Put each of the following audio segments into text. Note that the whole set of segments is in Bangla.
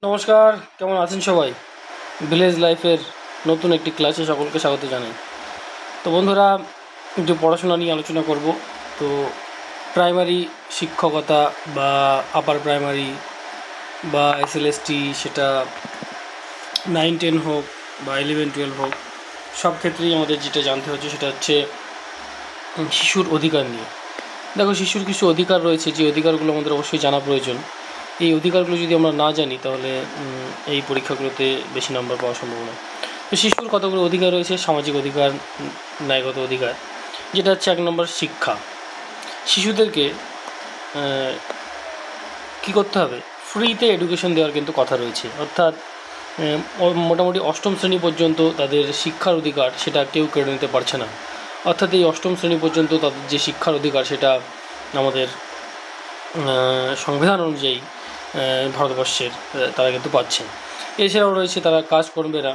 নমস্কার, কেমন আছেন সবাই? ভিলেজ লাইফের নতুন একটি ক্লাসে সকলকে স্বাগত জানাই। তো বন্ধুরা, একটু পড়াশোনা নিয়ে আলোচনা করব। তো প্রাইমারি শিক্ষকতা বা আপার প্রাইমারি বা এসএলএসটি, সেটা 9-10 হোক বা 11-12 হোক, সব ক্ষেত্রেই আমাদের যেটা জানতে হচ্ছে সেটা হচ্ছে শিশুর অধিকার নিয়ে। দেখো, শিশুর কিছু অধিকার রয়েছে, যে অধিকারগুলো আমাদের অবশ্যই জানা প্রয়োজন। এই অধিকারগুলো যদি আমরা না জানি তাহলে এই পরীক্ষাগুলোতে বেশি নম্বর পাওয়া সম্ভব নয়। তো শিশুর কতগুলো অধিকার রয়েছে: সামাজিক অধিকার, ন্যায়গত অধিকার, যেটা হচ্ছে 1 নম্বর শিক্ষা। শিশুদেরকে কী করতে হবে? ফ্রিতে এডুকেশন দেওয়ার কিন্তু কথা রয়েছে, অর্থাৎ মোটামুটি 8ম শ্রেণী পর্যন্ত তাদের শিক্ষার অধিকার সেটা কেউ কেড়ে নিতে পারছে না। অর্থাৎ এই 8ম শ্রেণী পর্যন্ত তাদের যে শিক্ষার অধিকার সেটা আমাদের সংবিধান অনুযায়ী ভারতবর্ষের তারা কিন্তু পাচ্ছে। এছাড়াও রয়েছে তারা কাজ করবে না,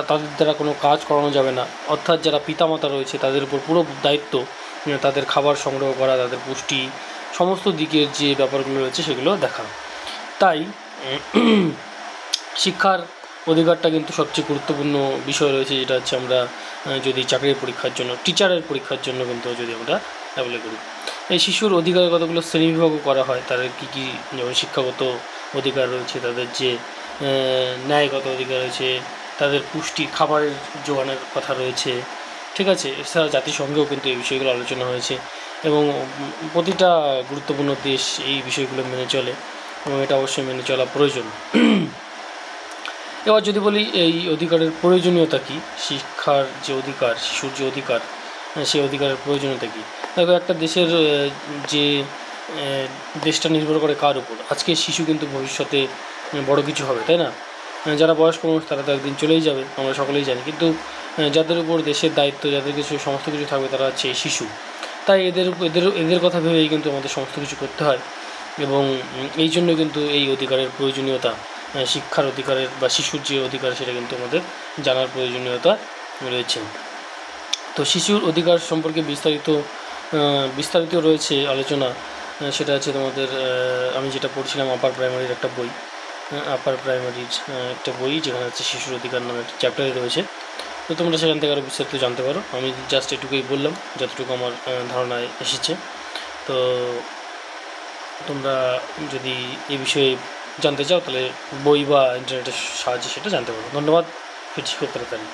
তাদের দ্বারা কোনো কাজ করানো যাবে না। অর্থাৎ যারা পিতামাতা রয়েছে তাদের উপর পুরো দায়িত্ব তাদের খাবার সংগ্রহ করা, তাদের পুষ্টি, সমস্ত দিকের যে ব্যাপারগুলো রয়েছে সেগুলো দেখা। তাই শিক্ষার অধিকারটা কিন্তু সবচেয়ে গুরুত্বপূর্ণ বিষয় রয়েছে, যেটা হচ্ছে আমরা যদি চাকরির পরীক্ষার জন্য, টিচারের পরীক্ষার জন্য কিন্তু যদি আমরা অ্যাপ্লাই করি। এই শিশুর অধিকারের কতগুলো শ্রেণীবিভাগও করা হয়, তাদের কী কী, যেমন শিক্ষাগত অধিকার রয়েছে, তাদের যে ন্যায়গত অধিকার রয়েছে, তাদের পুষ্টি খাবারের জোগানের কথা রয়েছে, ঠিক আছে। এছাড়া জাতিসংঘেও কিন্তু এই বিষয়গুলো আলোচনা হয়েছে এবং প্রতিটা গুরুত্বপূর্ণ দেশ এই বিষয়গুলো মেনে চলে এবং এটা অবশ্যই মেনে চলা প্রয়োজন। এবার যদি বলি এই অধিকারের প্রয়োজনীয়তা কী, শিক্ষার যে অধিকার, শিশুর যে অধিকার, সেই অধিকারের প্রয়োজনীয়তা কী? দেখো, একটা দেশের যে দেশটা নির্ভর করে কার উপর? আজকে শিশু কিন্তু ভবিষ্যতে বড় কিছু হবে, তাই না? যারা বয়স্ক মানুষ তারা তো একদিন চলেই যাবে, আমরা সকলেই জানি, কিন্তু যাদের উপর দেশের দায়িত্ব, যাদের কিছু সমস্ত কিছু থাকবে, তারা হচ্ছে এই শিশু। তাই এদের কথা ভেবেই কিন্তু আমাদের সমস্ত কিছু করতে হয় এবং এই জন্য কিন্তু এই অধিকারের প্রয়োজনীয়তা, শিক্ষার অধিকারের বা শিশুর যে অধিকার সেটা কিন্তু আমাদের জানার প্রয়োজনীয়তা রয়েছে। তো শিশুর অধিকার সম্পর্কে বিস্তারিত রয়েছে আলোচনা। সেটা হচ্ছে তোমাদের, আমি যেটা পড়ছিলাম আপার প্রাইমারির একটা বই, যেখানে হচ্ছে শিশুর অধিকার নামে একটা চ্যাপ্টারে রয়েছে। তো তোমরা সেখান থেকে আরও বিস্তারিত জানতে পারো। আমি জাস্ট এটুকুই বললাম যতটুকু আমার ধারণায় এসেছে। তো তোমরা যদি এই বিষয়ে জানতে চাও তাহলে বই বা ইন্টারনেটের সাহায্যে সেটা জানতে পারো। ধন্যবাদ। ফিরছি খুব তাড়াতাড়ি।